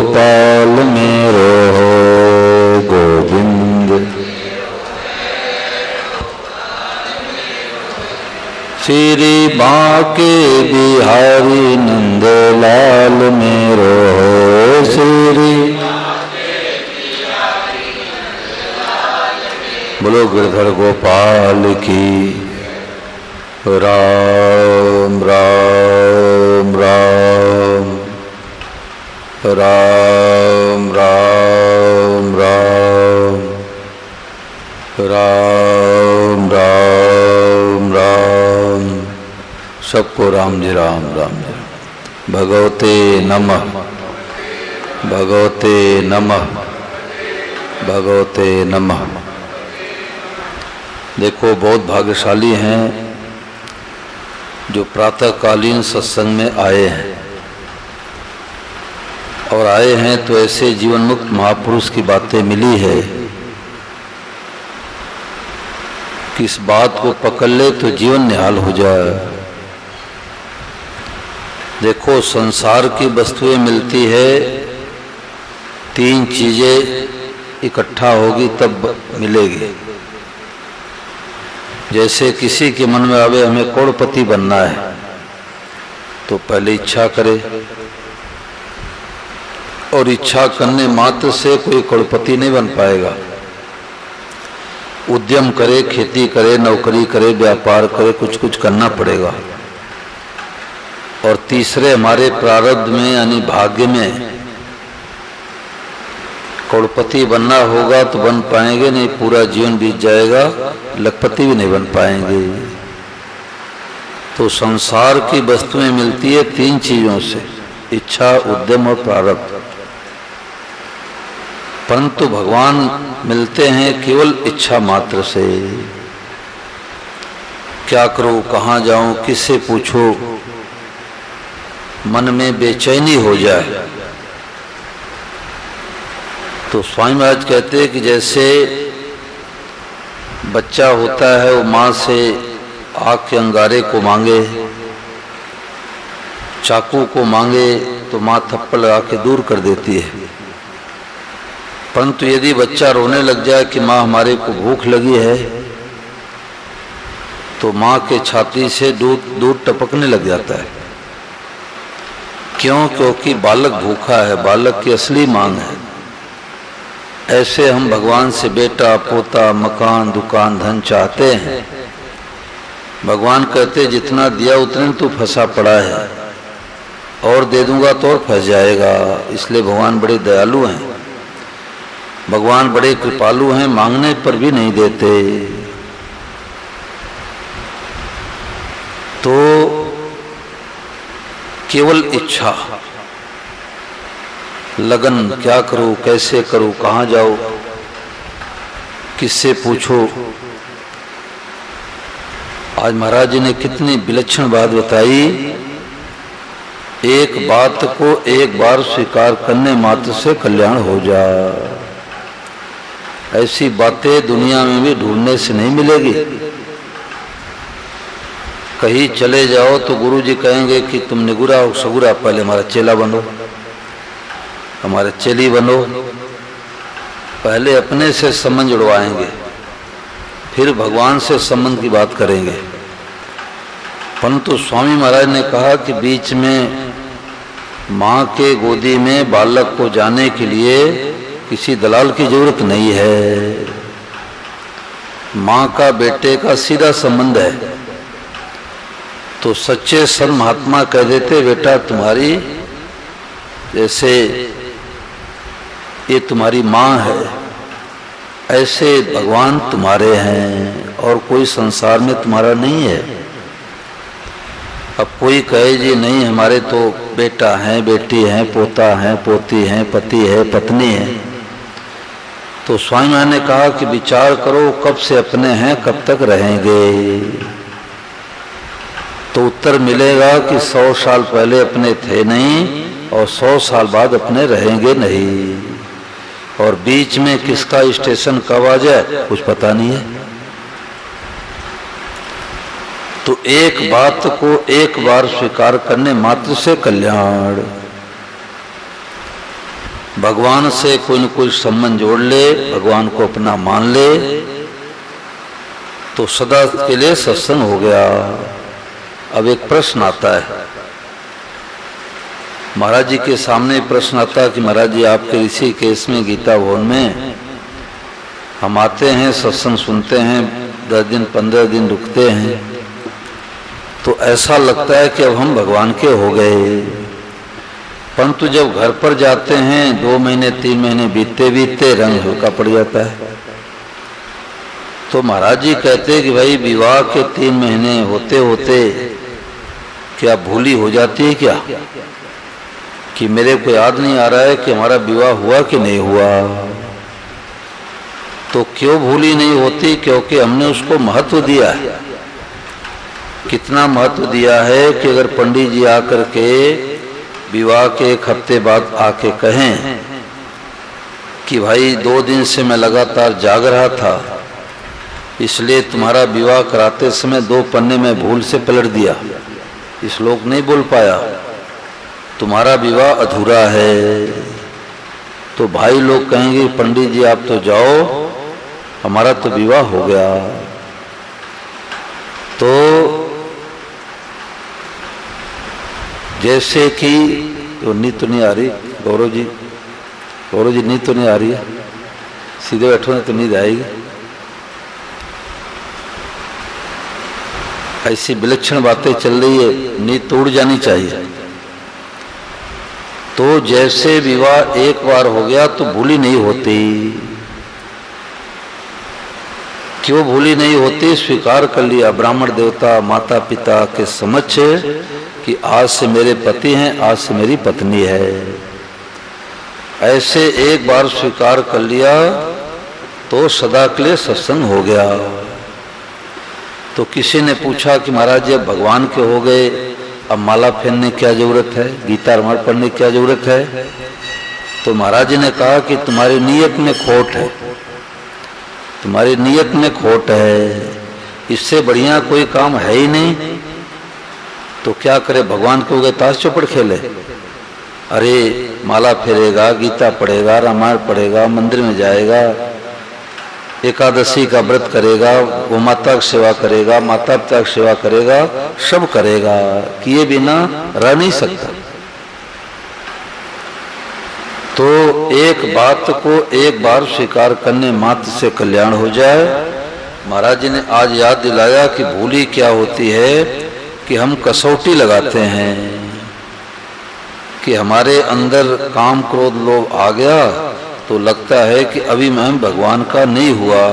गोपाल मेरो हो गोविंद। श्री बांके बिहारी नंद लाल मेरो हो श्री। बोलो गिरधर गोपाल की। राम राम राम राम राम राम राम राम राम। सबको राम जी राम राम जी। भगवते नमः भगवते नमः भगवते नमः। देखो बहुत भाग्यशाली हैं जो प्रातःकालीन सत्संग में आए हैं, और आए हैं तो ऐसे जीवन मुक्त महापुरुष की बातें मिली है कि इस बात को पकड़ ले तो जीवन निहाल हो जाए। देखो संसार की वस्तुएं मिलती है, तीन चीजें इकट्ठा होगी तब मिलेगी। जैसे किसी के मन में आवे हमें करोड़पति बनना है तो पहले इच्छा करे, और इच्छा करने मात्र से कोई करोड़पति नहीं बन पाएगा। उद्यम करे, खेती करे, नौकरी करे, व्यापार करे, कुछ कुछ करना पड़ेगा। और तीसरे हमारे प्रारब्ध में यानी भाग्य में करोड़पति बनना होगा तो बन पाएंगे नहीं, पूरा जीवन बीत जाएगा, लखपति भी नहीं बन पाएंगे। तो संसार की वस्तुएं मिलती है तीन चीजों से, इच्छा, उद्यम और प्रारब्ध। परंतु भगवान मिलते हैं केवल इच्छा मात्र से। क्या करूं, कहाँ जाऊं, किससे पूछूं, मन में बेचैनी हो जाए। तो स्वामी महाराज कहते हैं कि जैसे बच्चा होता है वो माँ से आग के अंगारे को मांगे, चाकू को मांगे तो माँ थप्पड़ लगा के दूर कर देती है। परंतु यदि बच्चा रोने लग जाए कि माँ हमारे को भूख लगी है, तो माँ के छाती से दूध टपकने लग जाता है। क्यों? क्योंकि बालक भूखा है, बालक की असली मांग है। ऐसे हम भगवान से बेटा, पोता, मकान, दुकान, धन चाहते हैं। भगवान कहते जितना दिया उतने तू फंसा पड़ा है, और दे दूंगा तो और फंस जाएगा। इसलिए भगवान बड़े दयालु हैं, भगवान बड़े कृपालु हैं, मांगने पर भी नहीं देते। तो केवल इच्छा, लगन, क्या करूं, कैसे करूं, कहाँ जाऊं, किससे पूछो। आज महाराज जी ने कितनी विलक्षण बात बताई। एक बात को एक बार स्वीकार करने मात्र से कल्याण हो जाए। ऐसी बातें दुनिया में भी ढूंढने से नहीं मिलेगी। कहीं चले जाओ तो गुरु जी कहेंगे कि तुम निगुरा हो सगुरा, पहले हमारा चेला बनो, हमारे चेली बनो। पहले अपने से संबंध जुड़वाएंगे, फिर भगवान से संबंध की बात करेंगे। परंतु स्वामी महाराज ने कहा कि बीच में माँ के गोदी में बालक को जाने के लिए किसी दलाल की जरूरत नहीं है। माँ का बेटे का सीधा संबंध है। तो सच्चे संत महात्मा कह देते बेटा तुम्हारी जैसे ये तुम्हारी माँ है, ऐसे भगवान तुम्हारे हैं और कोई संसार में तुम्हारा नहीं है। अब कोई कहे जी नहीं हमारे तो बेटा है, बेटी है, पोता है, पोती है, पति है, पत्नी है, तो स्वामी महाराज ने कहा कि विचार करो कब से अपने हैं, कब तक रहेंगे। तो उत्तर मिलेगा कि 100 साल पहले अपने थे नहीं और 100 साल बाद अपने रहेंगे नहीं, और बीच में किसका स्टेशन कब आ जाए कुछ पता नहीं है। तो एक बात को एक बार स्वीकार करने मात्र से कल्याण। भगवान से कोई न कोई संबंध जोड़ ले, भगवान को अपना मान ले, तो सदा के लिए सत्संग हो गया। अब एक प्रश्न आता है, महाराज जी के सामने प्रश्न आता है कि महाराज जी आपके ऋषिकेश में गीता भवन में हम आते हैं, सत्संग सुनते हैं, 10 दिन 15 दिन रुकते हैं, तो ऐसा लगता है कि अब हम भगवान के हो गए। परंतु जब घर पर जाते हैं 2 महीने 3 महीने बीतते बीतते रंग हल्का पड़ जाता है। तो महाराज जी कहते हैं कि भाई विवाह के 3 महीने होते होते क्या भूली हो जाती है क्या, कि मेरे को याद नहीं आ रहा है कि हमारा विवाह हुआ कि नहीं हुआ। तो क्यों भूली नहीं होती, क्योंकि हमने उसको महत्व दिया है। कितना महत्व दिया है कि अगर पंडित जी आकर के विवाह के 1 हफ्ते बाद आके कहें कि भाई 2 दिन से मैं लगातार जाग रहा था, इसलिए तुम्हारा विवाह कराते समय 2 पन्ने में भूल से पलट दिया, इस श्लोक नहीं बोल पाया, तुम्हारा विवाह अधूरा है। तो भाई लोग कहेंगे पंडित जी आप तो जाओ, हमारा तो विवाह हो गया। तो जैसे कि वो नींद तो नहीं आ रही, गौरव जी नींद तो नहीं आ रही है, सीधे बैठो तो नींद आएगी। ऐसी विलक्षण बातें चल रही है, नींद तोड़ जानी चाहिए। तो जैसे विवाह एक बार हो गया तो भूली नहीं होती। क्यों भूली नहीं होती, स्वीकार कर लिया ब्राह्मण देवता माता पिता के समक्ष कि आज से मेरे पति हैं, आज से मेरी पत्नी है। ऐसे एक बार स्वीकार कर लिया तो सदा के लिए सत्संग हो गया। तो किसी ने पूछा कि महाराज जी भगवान के हो गए, अब माला पहनने की क्या जरूरत है, गीता रामायण पढ़ने की क्या जरूरत है। तो महाराज जी ने कहा कि तुम्हारी नीयत में खोट है, तुम्हारी नीयत में खोट है, इससे बढ़िया कोई काम है ही नहीं। तो क्या करे, भगवान के हो गए ताश चौपड़ खेले। अरे माला फेरेगा, गीता पढ़ेगा, रामायण पढ़ेगा, मंदिर में जाएगा, एकादशी का व्रत करेगा, वो माता की सेवा करेगा, माता पिता की सेवा करेगा, सब करेगा, किए बिना रह नहीं सकता। तो एक बात को एक बार स्वीकार करने मात्र से कल्याण हो जाए। महाराज जी ने आज याद दिलाया कि भूली क्या होती है, कि हम कसौटी लगाते हैं कि हमारे अंदर काम क्रोध लोभ आ गया तो लगता है कि अभी मैं भगवान का नहीं हुआ।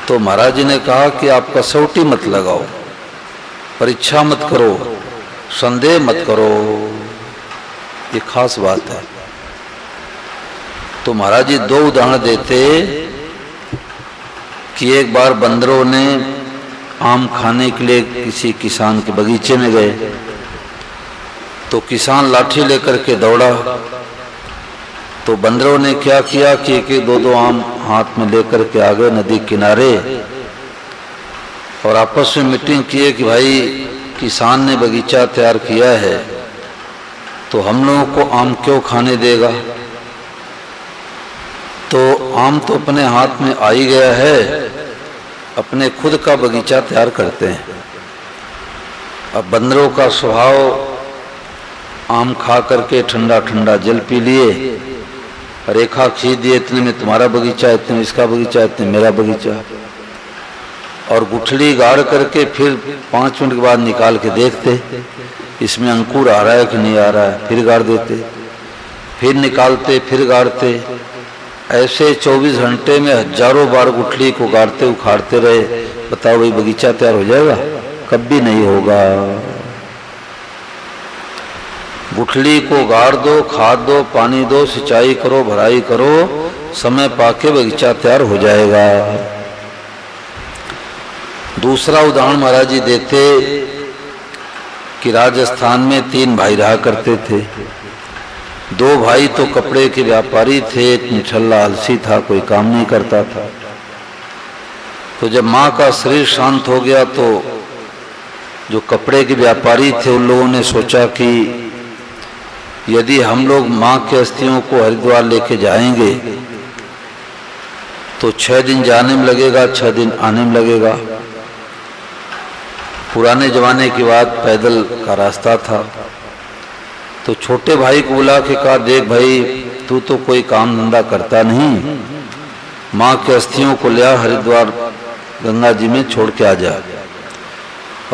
तो महाराज जी ने कहा कि आप कसौटी मत लगाओ, परीक्षा मत करो, संदेह मत करो, ये खास बात है। तो महाराज जी 2 उदाहरण देते कि एक बार बंदरों ने आम खाने के लिए किसी किसान के बगीचे में गए, तो किसान लाठी लेकर के दौड़ा। तो बंदरों ने क्या किया कि 1-1 2-2 आम हाथ में लेकर के आ गए नदी किनारे, और आपस में मीटिंग किए कि भाई किसान ने बगीचा तैयार किया है तो हम लोगों को आम क्यों खाने देगा। तो आम तो अपने हाथ में आ ही गया है, अपने खुद का बगीचा तैयार करते हैं। अब बंदरों का स्वभाव आम खा करके ठंडा ठंडा जल पी लिए, रेखा खींच दिए, इतने में तुम्हारा बगीचा, इतने में इसका बगीचा, इतने मेरा बगीचा, और गुठली गाड़ करके फिर 5 मिनट के बाद निकाल के देखते इसमें अंकुर आ रहा है कि नहीं आ रहा है, फिर गाड़ देते, फिर निकालते, फिर गाड़ते। ऐसे 24 घंटे में हजारों बार गुठली को गाड़ते उखाड़ते रहे। बताओ भाई बगीचा तैयार हो जाएगा? कभी नहीं होगा। गुठली को गाड़ दो, खाद दो, पानी दो, सिंचाई करो, भराई करो, समय पाके बगीचा तैयार हो जाएगा। दूसरा उदाहरण महाराज जी देते कि राजस्थान में 3 भाई रहा करते थे। 2 भाई तो कपड़े के व्यापारी थे, एक निठल्ला आलसी था, कोई काम नहीं करता था। तो जब माँ का शरीर शांत हो गया तो जो कपड़े के व्यापारी थे उन लोगों ने सोचा कि यदि हम लोग माँ के अस्थियों को हरिद्वार लेके जाएंगे तो 6 दिन जाने में लगेगा, 6 दिन आने में लगेगा। पुराने जमाने की बात, पैदल का रास्ता था। तो छोटे भाई को बुला के कहा, देख भाई तू तो कोई काम धंधा करता नहीं, माँ के अस्थियों को ले हरिद्वार गंगा जी में छोड़ के आ जा,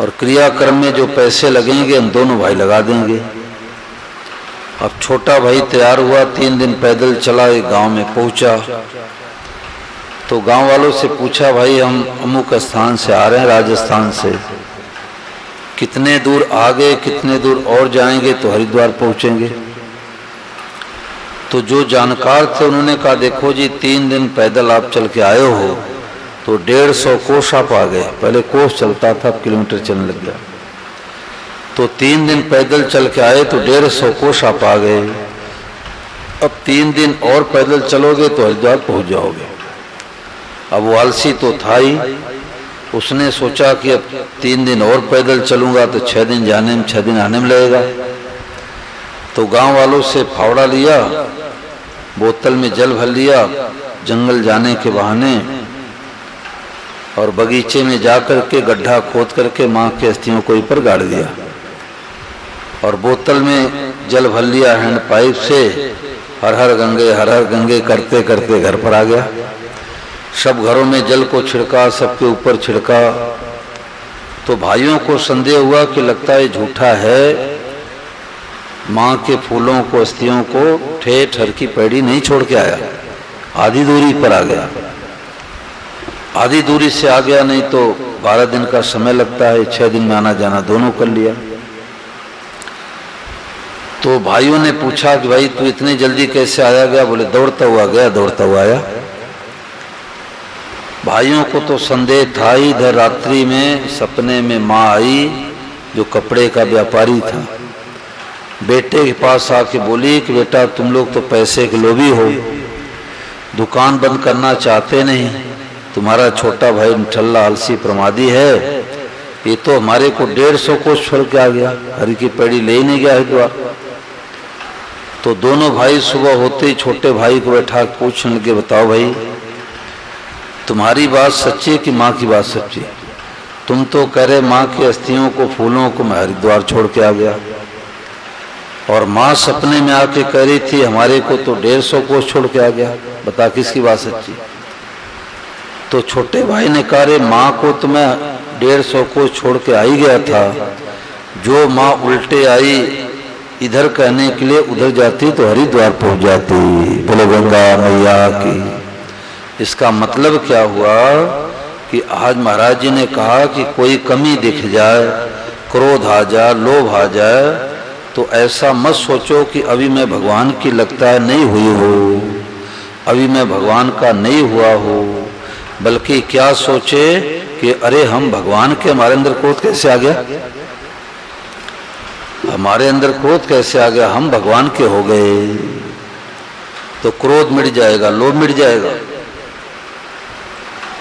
और क्रियाक्रम में जो पैसे लगेंगे हम दोनों भाई लगा देंगे। अब छोटा भाई तैयार हुआ, 3 दिन पैदल चला, एक गांव में पहुंचा। तो गांव वालों से पूछा, भाई हम अमुक स्थान से आ रहे हैं, राजस्थान से, कितने दूर आगे, कितने दूर और जाएंगे तो हरिद्वार पहुंचेंगे। तो जो जानकार थे उन्होंने कहा, देखो जी 3 दिन पैदल आप चल के आए हो तो 150 कोस आप आ गए। पहले कोस चलता था, अब किलोमीटर चलने लग गया। तो 3 दिन पैदल चल के आए तो 150 कोस आप आ गए। अब 3 दिन और पैदल चलोगे तो हरिद्वार पहुंच जाओगे। अब वो आलसी तो था ही, उसने सोचा कि अब 3 दिन और पैदल चलूंगा तो 6 दिन जाने में 6 दिन आने में लगेगा। तो गांव वालों से फावड़ा लिया, बोतल में जल भर लिया, जंगल जाने के बहाने, और बगीचे में जाकर के गड्ढा खोद करके माँ के अस्थियों को ऊपर गाड़ दिया, और बोतल में जल भर लिया हैंड पाइप से, हर हर गंगे करते करते घर पर आ गया। सब घरों में जल को छिड़का, सबके ऊपर छिड़का। तो भाइयों को संदेह हुआ कि लगता है झूठा है, माँ के फूलों को, अस्थियों को ठेठ हर की पैड़ी नहीं छोड़ के आया, आधी दूरी पर आ गया। आधी दूरी से आ गया, नहीं तो 12 दिन का समय लगता है, 6 दिन में आना जाना दोनों कर लिया। तो भाइयों ने पूछा कि भाई तू इतनी जल्दी कैसे आया गया? बोले दौड़ता हुआ गया, दौड़ता हुआ आया। भाइयों को तो संदेह था ही। इधर रात्रि में सपने में माँ आई, जो कपड़े का व्यापारी था, बेटे के पास आके बोली कि बेटा तुम लोग तो पैसे के लोभी हो, दुकान बंद करना चाहते नहीं, तुम्हारा छोटा भाई ठल्ला आलसी प्रमादी है, ये तो हमारे को 150 कोस छोड़ के आ गया, हरी की पेड़ी ले ही नहीं गया हरिद्वार। तो दोनों भाई सुबह होते ही छोटे भाई को बैठा पूछने लगे, बताओ भाई तुम्हारी बात सच्ची है कि माँ की बात सच्ची? तुम तो कह रहे माँ की अस्थियों को, फूलों को मैं हरिद्वार छोड़ के आ गया, और माँ सपने में आके कह रही थी हमारे को तो 150 कोस छोड़ के आ गया, बता किसकी बात सच्ची? तो छोटे भाई ने कहा, रे माँ को तो मैं 150 कोस छोड़ के आ ही गया था, जो माँ उल्टे आई इधर कहने के लिए उधर जाती तो हरिद्वार पहुंच जाती। बोले गंगा मैया की। इसका मतलब क्या हुआ कि आज महाराज जी ने कहा कि कोई कमी दिख जाए, क्रोध आ जाए, लोभ आ जाए, तो ऐसा मत सोचो कि अभी मैं भगवान की लगता है नहीं हुई हो, अभी मैं भगवान का नहीं हुआ हो, बल्कि क्या सोचे कि अरे हम भगवान के, हमारे अंदर क्रोध कैसे आ गया, हमारे अंदर क्रोध कैसे आ गया, हम भगवान के हो गए, तो क्रोध मिट जाएगा, लोभ मिट जाएगा।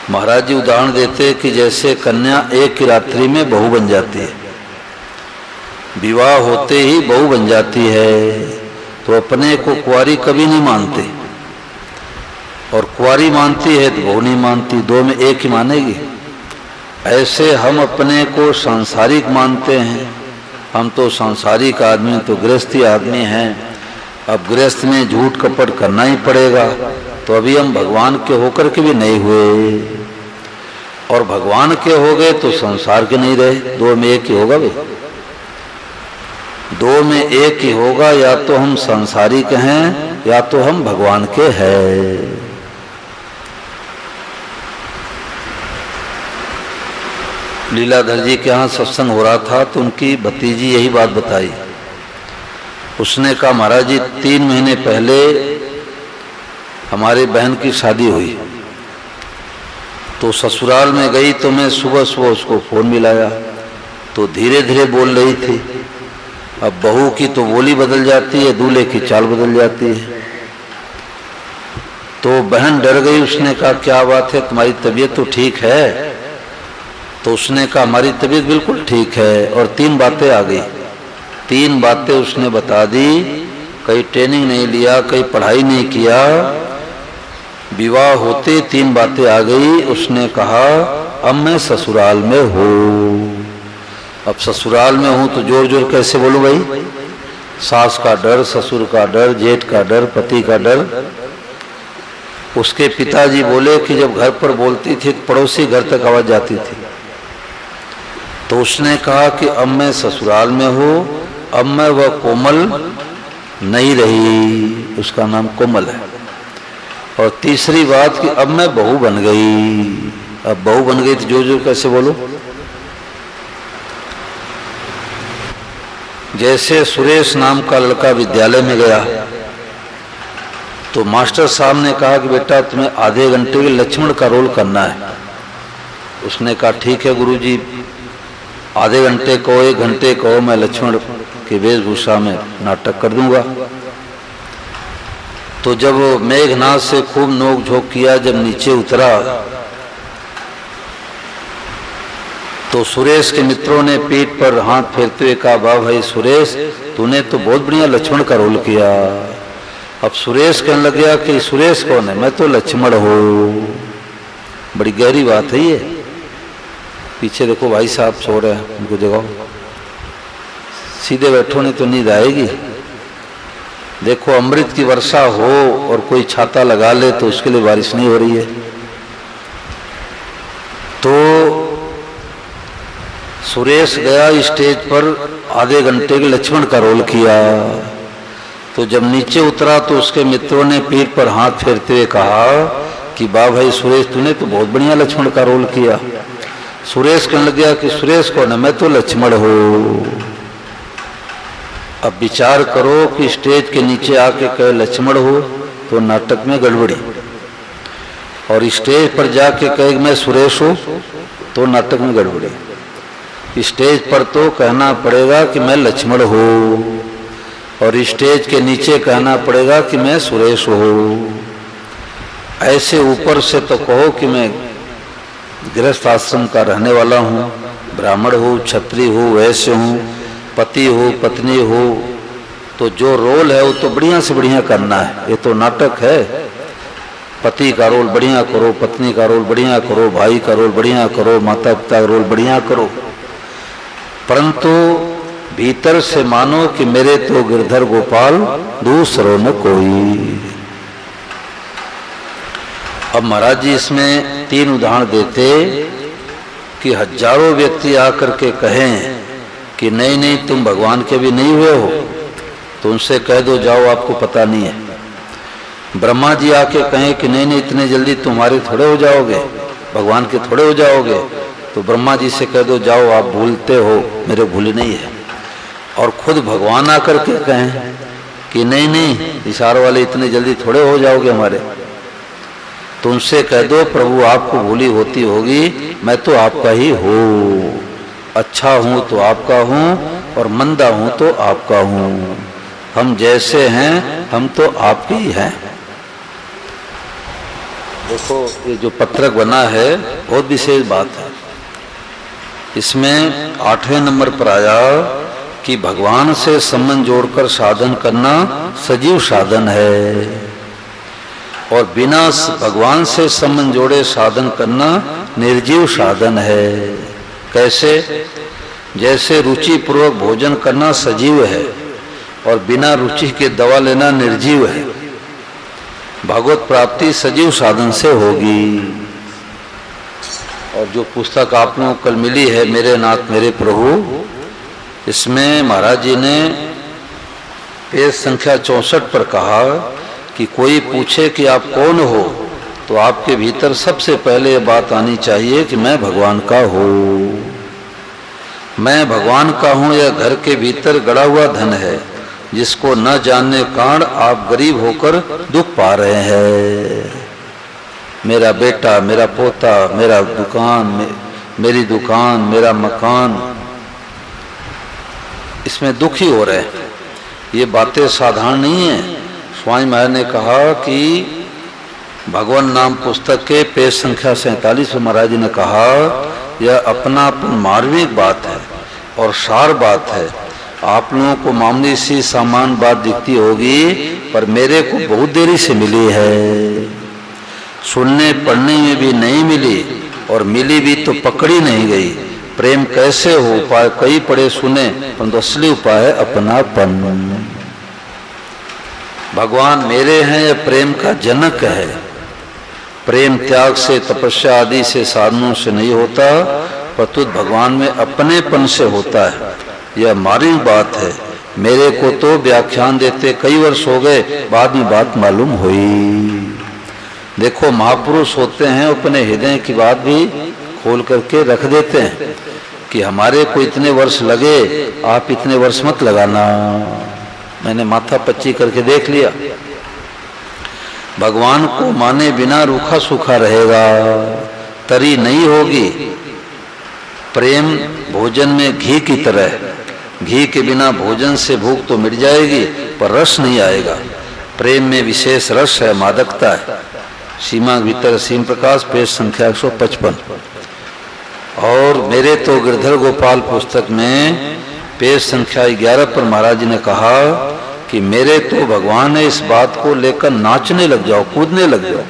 महाराज जी उदाहरण देते कि जैसे कन्या एक ही रात्रि में बहू बन जाती है, विवाह होते ही बहू बन जाती है, तो अपने को कुंवारी कभी नहीं मानते, और कुंवारी मानती है तो बहू नहीं मानती, दो में एक ही मानेगी। ऐसे हम अपने को सांसारिक मानते हैं, हम तो सांसारिक आदमी, तो गृहस्थी आदमी हैं, अब गृहस्थ में झूठ कपट करना ही पड़ेगा, तो अभी हम भगवान के होकर के भी नहीं हुए, और भगवान के हो गए तो संसार के नहीं रहे, दो में एक ही होगा भाई, दो में एक ही होगा, या तो हम सांसारिक हैं या तो हम भगवान के हैं। लीलाधर जी के यहाँ सत्संग हो रहा था तो उनकी भतीजी यही बात बताई। उसने कहा महाराज जी 3 महीने पहले हमारी बहन की शादी हुई, तो ससुराल में गई तो मैं सुबह सुबह उसको फोन मिलाया, तो धीरे धीरे बोल रही थी। अब बहू की तो बोली बदल जाती है, दूल्हे की चाल बदल जाती है। तो बहन डर गई, उसने कहा क्या बात है, तुम्हारी तबीयत तो ठीक है? तो उसने कहा हमारी तबीयत बिल्कुल ठीक है, और 3 बातें आ गई। 3 बातें उसने बता दी कहीं ट्रेनिंग नहीं लिया, कहीं पढ़ाई नहीं किया। विवाह होते 3 बातें आ गई। उसने कहा अब मैं ससुराल में हूँ। अब ससुराल में हूँ तो जोर जोर कैसे बोलूं भाई? सास का डर, ससुर का डर, जेठ का डर, पति का डर। उसके पिताजी बोले कि जब घर पर बोलती थी तो पड़ोसी घर तक आवाज जाती थी। तो उसने कहा कि अब मैं ससुराल में हूँ, अब मैं वह कोमल नहीं रही। उसका नाम कोमल है। और तीसरी बात कि अब मैं बहू बन गई। अब बहू बन गई तो जो जो कैसे बोलो? जैसे सुरेश नाम का लड़का विद्यालय में गया तो मास्टर साहब ने कहा कि बेटा तुम्हें आधे घंटे के लक्ष्मण का रोल करना है। उसने कहा ठीक है गुरुजी, आधे घंटे को 1 घंटे को मैं लक्ष्मण की वेशभूषा में नाटक कर दूंगा। तो जब मेघनाथ से खूब नोक झोंक किया, जब नीचे उतरा तो सुरेश के मित्रों ने पीठ पर हाथ फेरते हुए कहा वाह भाई सुरेश, तूने तो बहुत बढ़िया लक्ष्मण का रोल किया। अब सुरेश कहने लग गया कि सुरेश कौन है? मैं तो लक्ष्मण हूँ। बड़ी गहरी बात है ये। पीछे देखो भाई साहब सो रहे हैं, उनको जगाओ। सीधे बैठो नहीं तो नींद आएगी। देखो अमृत की वर्षा हो और कोई छाता लगा ले तो उसके लिए बारिश नहीं हो रही है। तो सुरेश गया स्टेज पर, आधे घंटे के लक्ष्मण का रोल किया। तो जब नीचे उतरा तो उसके मित्रों ने पीठ पर हाथ फेरते हुए कहा कि वाह भाई सुरेश, तूने तो बहुत बढ़िया लक्ष्मण का रोल किया। सुरेश कहने लग गया कि सुरेश कौन है? मैं तो लक्ष्मण हूँ। अब विचार करो कि स्टेज के नीचे आके कहे लक्ष्मण हो तो नाटक में गड़बड़ी, और स्टेज पर जाके कहे मैं सुरेश हूँ तो नाटक में गड़बड़ी। स्टेज पर तो कहना पड़ेगा कि मैं लक्ष्मण हूँ, और स्टेज के नीचे कहना पड़ेगा कि मैं सुरेश हूँ। ऐसे ऊपर से तो कहो कि मैं गृहस्थ आश्रम का रहने वाला हूँ, ब्राह्मण हूँ, क्षत्रिय हूँ, वैश्य हूँ, पति हूँ, पत्नी हूँ। तो जो रोल है वो तो बढ़िया से बढ़िया करना है। ये तो नाटक है। पति का रोल बढ़िया करो, पत्नी का रोल बढ़िया करो, भाई का रोल बढ़िया करो, माता पिता का रोल बढ़िया करो, परंतु भीतर से मानो कि मेरे तो गिरधर गोपाल दूसरों न कोई। अब महाराज जी इसमें 3 उदाहरण देते कि हजारों व्यक्ति आकर के कहें कि नहीं नहीं तुम भगवान के भी नहीं हुए हो, तो उनसे कह दो जाओ आपको पता नहीं है। ब्रह्मा जी आके कहें कि नहीं नहीं इतने जल्दी तुम्हारे थोड़े हो जाओगे, भगवान के थोड़े हो जाओगे, तो ब्रह्मा जी से कह दो जाओ आप भूलते हो, मेरे भूल नहीं है। और खुद भगवान आकर के कहें कि नहीं नहीं इशारों वाले इतने जल्दी थोड़े हो जाओगे हमारे, तो उनसे कह दो प्रभु आपको भूली होती होगी, मैं तो आपका ही हूँ। अच्छा हूँ तो आपका हूँ और मंदा हूँ तो आपका हूँ। हम जैसे हैं हम तो आपके ही हैं। देखो ये जो पत्रक बना है बहुत विशेष बात है। इसमें 8वें नंबर पर आया कि भगवान से संबंध जोड़कर साधन करना सजीव साधन है, और बिना भगवान से संबंध जोड़े साधन करना निर्जीव साधन है। कैसे? जैसे रुचि पूर्वक भोजन करना सजीव है और बिना रुचि के दवा लेना निर्जीव है। भगवत प्राप्ति सजीव साधन से होगी। और जो पुस्तक आप लोगों को कल मिली है मेरे नाथ मेरे प्रभु, इसमें महाराज जी ने पेज संख्या 64 पर कहा कि कोई पूछे कि आप कौन हो, तो आपके भीतर सबसे पहले ये बात आनी चाहिए कि मैं भगवान का हूँ। मैं भगवान का हूँ यह घर के भीतर गड़ा हुआ धन है, जिसको न जानने कारण आप गरीब होकर दुख पा रहे हैं। मेरा बेटा, मेरा पोता, मेरा दुकान, मेरी दुकान, मेरा मकान, इसमें दुखी हो रहे हैं। ये बातें साधारण नहीं है। स्वामी महाराज ने कहा कि भगवान नाम पुस्तक के पेज संख्या 47 में महाराज जी ने कहा यह अपना मार्मिक बात है और सार बात है। आप लोगों को मामूली सी सामान्य बात दिखती होगी, पर मेरे को बहुत देरी से मिली है। सुनने पढ़ने में भी नहीं मिली, और मिली भी तो पकड़ी नहीं गई। प्रेम कैसे हो? उपाय कई पढ़े सुने, परंतु असली उपाय है अपनापन। भगवान मेरे हैं, यह प्रेम का जनक है। प्रेम त्याग से, तपस्या आदि से, साधनों से नहीं होता, प्रत्युत भगवान में अपनेपन से होता है। यह हमारी बात है। मेरे को तो व्याख्यान देते कई वर्ष हो गए, बाद में बात मालूम हुई। देखो, महापुरुष होते हैं, अपने हृदय की बात भी खोल करके रख देते हैं कि हमारे को इतने वर्ष लगे, आप इतने वर्ष मत लगाना। मैंने माथा पच्ची करके देख लिया। भगवान को माने बिना रूखा सूखा रहेगा, तरी नहीं होगी। प्रेम भोजन में घी की तरह, घी के बिना भोजन से भूख तो मिट जाएगी, पर रस नहीं आएगा। प्रेम में विशेष रस है, मादकता है। सीमा भीतर सीम प्रकाश, पेज संख्या 155। और मेरे तो गिरधर गोपाल पुस्तक में पेज संख्या 11 पर महाराज जी ने कहा कि मेरे तो भगवान है, इस बात को लेकर नाचने लग जाओ, कूदने लग जाओ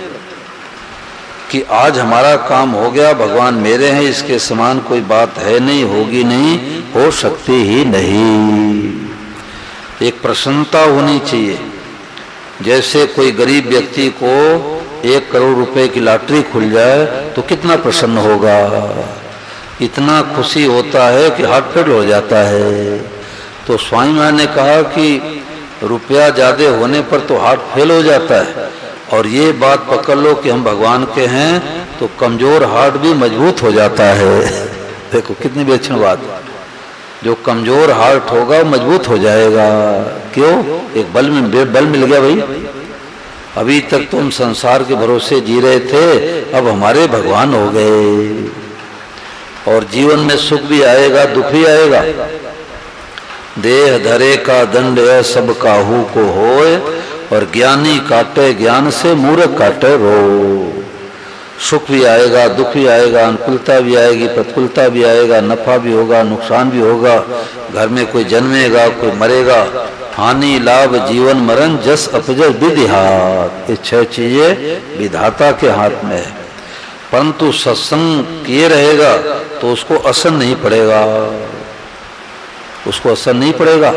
कि आज हमारा काम हो गया, भगवान मेरे हैं, इसके समान कोई बात है नहीं, होगी नहीं, हो सकती ही नहीं। एक प्रसन्नता होनी चाहिए। जैसे कोई गरीब व्यक्ति को 1 करोड़ रुपए की लॉटरी खुल जाए तो कितना प्रसन्न होगा, इतना खुशी होता है कि हार्ट फेल हो जाता है। तो स्वामी महाराज ने कहा कि रुपया ज्यादा होने पर तो हार्ट फेल हो जाता है, और ये बात पकड़ लो कि हम भगवान के हैं तो कमजोर हार्ट भी मजबूत हो जाता है। देखो कितनी विलक्षण बात। जो कमजोर हार्ट होगा वो मजबूत हो जाएगा। क्यों? एक बल मिल गया भाई। अभी तक तो हम संसार के भरोसे जी रहे थे, अब हमारे भगवान हो गए। और जीवन में सुख भी आएगा, दुख भी आएगा। देह धरे का दंड सब काहू को होए, और ज्ञानी काटे ज्ञान से, मूर्ख काटे रो। सुख भी आएगा, दुख भी आएगा, अनुकूलता भी आएगी, प्रतिकूलता भी आएगा, नफा भी होगा, नुकसान भी होगा। घर में कोई जन्मेगा, कोई मरेगा। हानि लाभ जीवन मरण जस अपजस विधि हाथ, ये 6 चीजें विधाता के हाथ में है। परंतु सत्संग किए रहेगा तो उसको असर नहीं पड़ेगा, उसको असर नहीं पड़ेगा।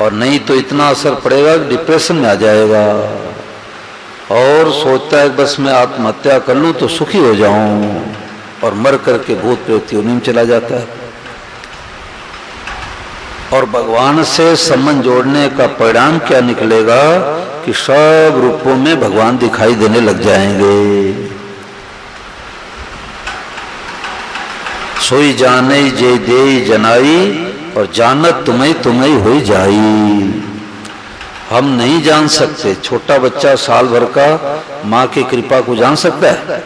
और नहीं तो इतना असर पड़ेगा कि डिप्रेशन में आ जाएगा, और सोचता है बस मैं आत्महत्या कर लूं तो सुखी हो जाऊं, और मर करके भूत प्रेत योनि में चला जाता है। और भगवान से संबंध जोड़ने का परिणाम क्या निकलेगा कि सब रूपों में भगवान दिखाई देने लग जाएंगे। सोई जाने जे दे जनाई, और जानत तुम्हें हो जाई। हम नहीं जान सकते। छोटा बच्चा साल भर का माँ की कृपा को जान सकता है?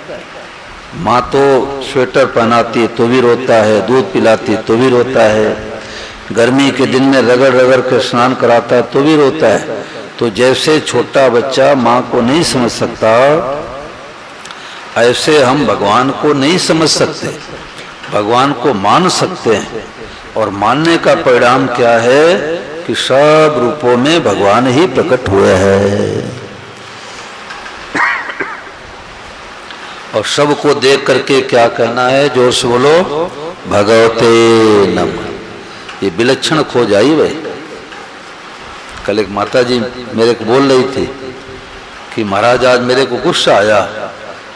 माँ तो स्वेटर पहनाती है तो भी रोता है, दूध पिलाती है तो भी रोता है, गर्मी के दिन में रगड़ रगड़ के स्नान कराता है तो भी रोता है। तो जैसे छोटा बच्चा माँ को नहीं समझ सकता, ऐसे हम भगवान को नहीं समझ सकते। भगवान को मान सकते हैं, और मानने का परिणाम क्या है कि सब रूपों में भगवान ही प्रकट हुए हैं। और सबको देख करके क्या कहना है? जोर से बोलो, भगवते नमः। ये विलक्षण खोज आई भाई। कल एक माता जी मेरे को बोल रही थी कि महाराज आज मेरे को गुस्सा आया,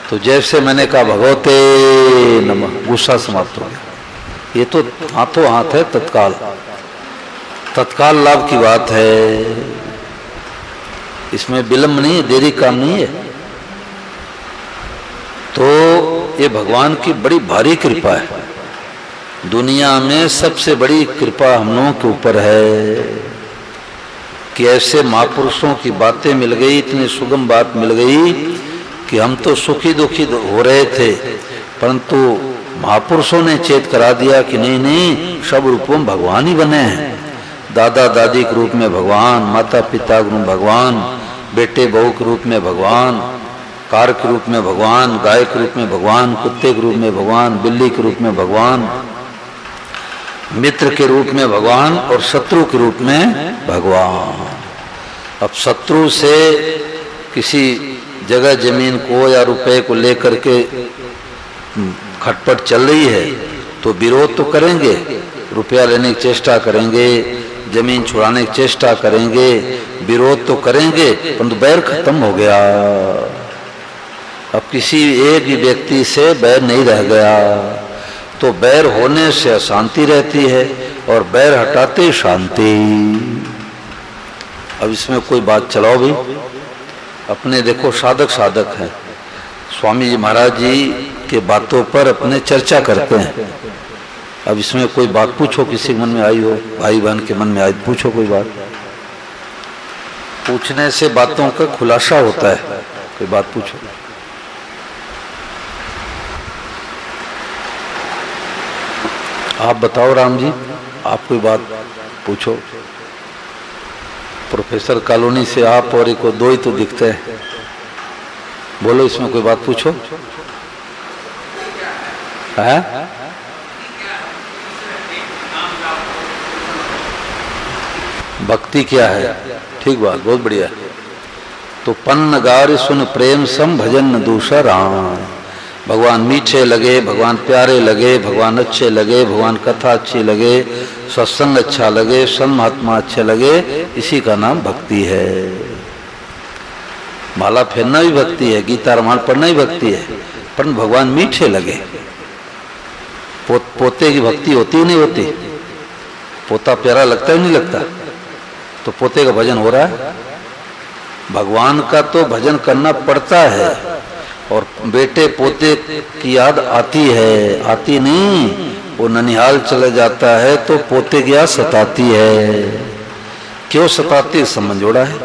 तो जैसे मैंने कहा भगवते नमः, गुस्सा समाप्त हो गया। ये तो हाथों हाथ है, तत्काल लाभ की बात है। इसमें विलंब नहीं है, देरी काम नहीं है। तो ये भगवान की बड़ी भारी कृपा है। दुनिया में सबसे बड़ी कृपा हम लोगों के ऊपर है कि ऐसे महापुरुषों की बातें मिल गई, इतनी सुगम बात मिल गई कि हम तो सुखी दुखी हो रहे थे, परंतु महापुरुषों ने चेत करा दिया कि नहीं नहीं, सब रूपों में भगवान ही बने हैं। दादा दादी के रूप में भगवान, माता पिता के रूप में भगवान, बेटे बहू के रूप में भगवान, कार के रूप में भगवान, गाय के रूप में भगवान, कुत्ते के रूप में भगवान, बिल्ली के रूप में भगवान, मित्र के रूप में भगवान और शत्रु के रूप में भगवान। अब शत्रु से किसी जगह जमीन को या रुपए को लेकर के खटपट चल रही है तो विरोध तो करेंगे, रुपया लेने की चेष्टा करेंगे, जमीन छुड़ाने की चेष्टा करेंगे, विरोध तो करेंगे, परंतु बैर खत्म हो गया। अब किसी एक ही व्यक्ति से बैर नहीं रह गया। तो बैर होने से अशांति रहती है और बैर हटाते शांति। अब इसमें कोई बात चलाओ भी, अपने देखो साधक साधक हैं, स्वामी जी महाराज जी के बातों पर अपने चर्चा करते हैं। अब इसमें कोई बात पूछो, किसी के मन में आई हो, भाई बहन के मन में आई, पूछो कोई बात। पूछने से बातों का खुलासा होता है। कोई बात पूछो। आप बताओ राम जी, आप कोई बात पूछो। प्रोफेसर कॉलोनी से आप और एक दो ही तो दिखते हैं, बोलो इसमें कोई बात पूछो। है भक्ति क्या है? ठीक बात, बहुत बढ़िया। तो पन्न गार सुन प्रेम सम भजन दूसरा राम। भगवान मीठे लगे, भगवान प्यारे लगे, भगवान अच्छे लगे, भगवान कथा अच्छी लगे, सत्संग अच्छा लगे, संत महात्मा अच्छे लगे, इसी का नाम भक्ति है। माला फेरना भी भक्ति है, गीता रामायण पढ़ना भी भक्ति है, पर भगवान मीठे लगे। पोते की भक्ति होती ही नहीं होती? पोता प्यारा लगता ही नहीं लगता? तो पोते का भजन हो रहा है। भगवान का तो भजन करना पड़ता है और बेटे पोते की याद आती है, आती नहीं। वो ननिहाल चले जाता है तो पोते की याद सताती है। क्यों सताती? संबंध जोड़ा है।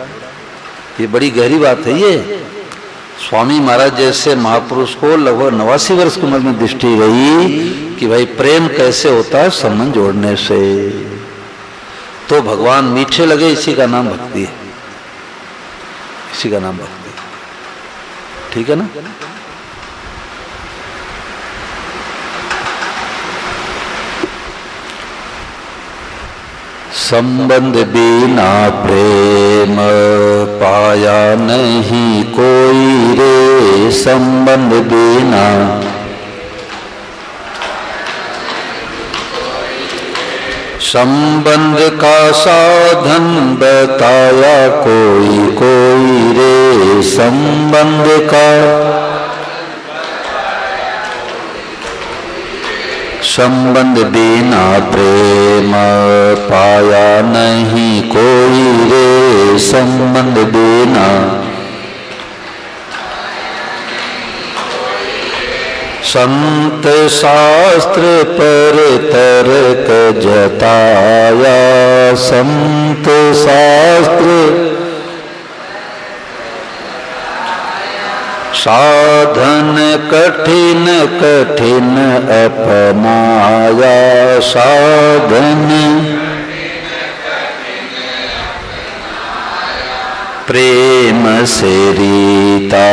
ये बड़ी गहरी बात है। ये स्वामी महाराज जैसे महापुरुष को लगभग 89 वर्ष की उम्र में दृष्टि गई कि भाई प्रेम कैसे होता है, संबंध जोड़ने से। तो भगवान मीठे लगे, इसी का नाम भक्ति है, इसी का नाम भक्ति। ठीक है ना? संबंध बिना प्रेम पाया नहीं कोई रे, संबंध बिना संबंध का साधन बताया कोई कोई रे, संबंध का संबंध बिना प्रेम पाया नहीं कोई रे, संबंध बिना संत शास्त्र पर तर्क जताया, संत शास्त्र साधन कठिन कठिन अपनाया, साधन प्रेम से रीता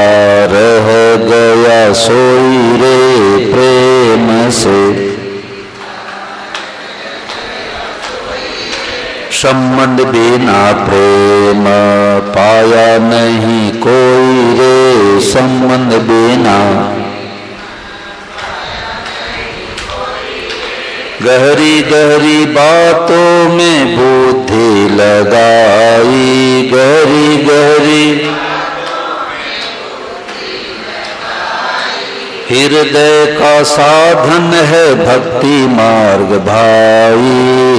रह गया सोई रे, प्रेम से संबंध बिना प्रेम पाया नहीं कोई रे, संबंध बिना गहरी गहरी बातों में बुद्धि लगाई, गहरी गहरी हृदय का साधन है भक्ति मार्ग भाई,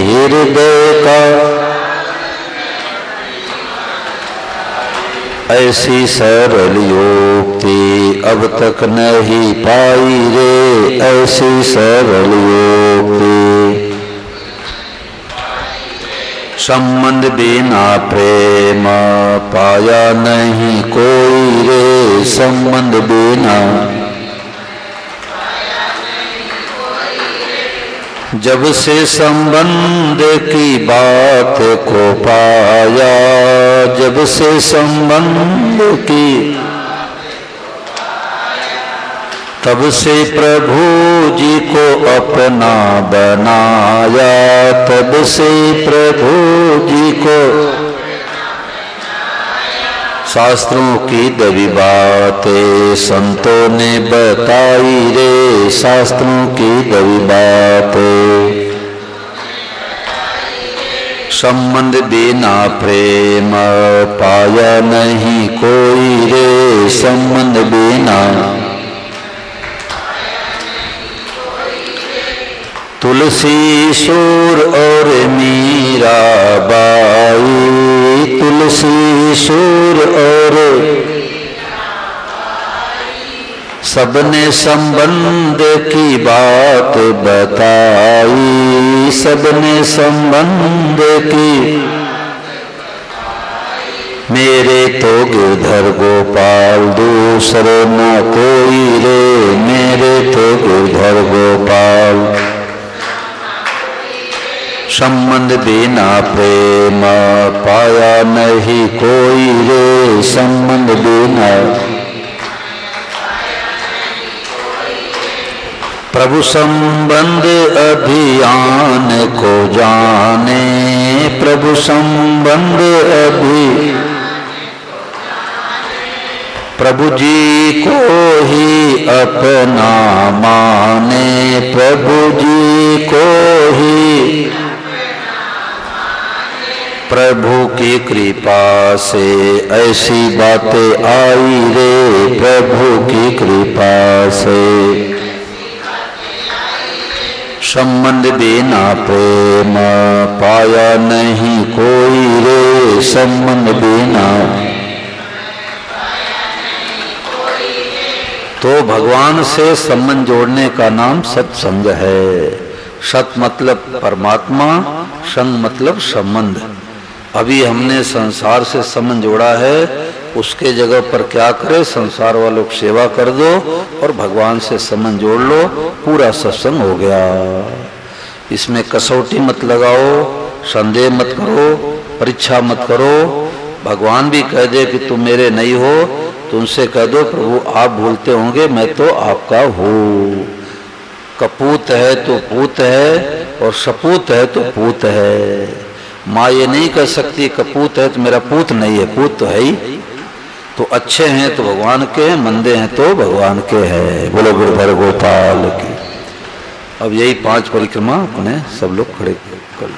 हृदय का ऐसी सरल युक्ति अब तक नहीं पाई रे, ऐसी सरल युक्ति संबंध बिना प्रेम पाया नहीं कोई रे, संबंध बिना जब से संबंध की बात को पाया, जब से संबंध की तब से प्रभु जी को अपना बनाया, तब से प्रभु जी को शास्त्रों की दबी बातें संतों ने बताई रे, शास्त्रों की दबी बातें। संबंध बिना प्रेम पाया नहीं कोई रे, संबंध बिना। तुलसी सूर और मीरा बाई, तुलसी सूर और सबने संबंध की बात बताई, सबने संबंध की। मेरे तो गिरधर गोपाल दूसरे न कोई रे, मेरे तो गिरधर गोपाल। संबंध बिना प्रेम पाया नहीं कोई रे, संबंध बिना। प्रभु संबंध अभियान को जाने, प्रभु संबंध अभी। प्रभु जी को ही अपना माने, प्रभु जी को ही। प्रभु की कृपा से ऐसी बातें आई रे, प्रभु की कृपा से। संबंध बिना प्रेम पाया नहीं कोई रे, संबंध बिना। तो भगवान से संबंध जोड़ने का नाम सत्संग है। सत मतलब परमात्मा, संग मतलब संबंध। अभी हमने संसार से संबंध जोड़ा है, उसके जगह पर क्या करे, संसार वालों की सेवा कर दो और भगवान से संबंध जोड़ लो, पूरा सत्संग हो गया। इसमें कसौटी मत लगाओ, संदेह मत करो, परीक्षा मत करो। भगवान भी कह दे कि तुम मेरे नहीं हो, तुमसे कह दो प्रभु आप भूलते होंगे, मैं तो आपका हूँ। कपूत है तो पूत है और सपूत है तो पूत है। माँ ये नहीं कह सकती कपूत है तो मेरा पूत नहीं है, पूत तो है ही। तो अच्छे हैं तो भगवान के हैं, मंदे हैं तो भगवान के हैं। बोलो गिरधर गोपाल की। अब यही 5 परिक्रमा अपने सब लोग खड़े कर।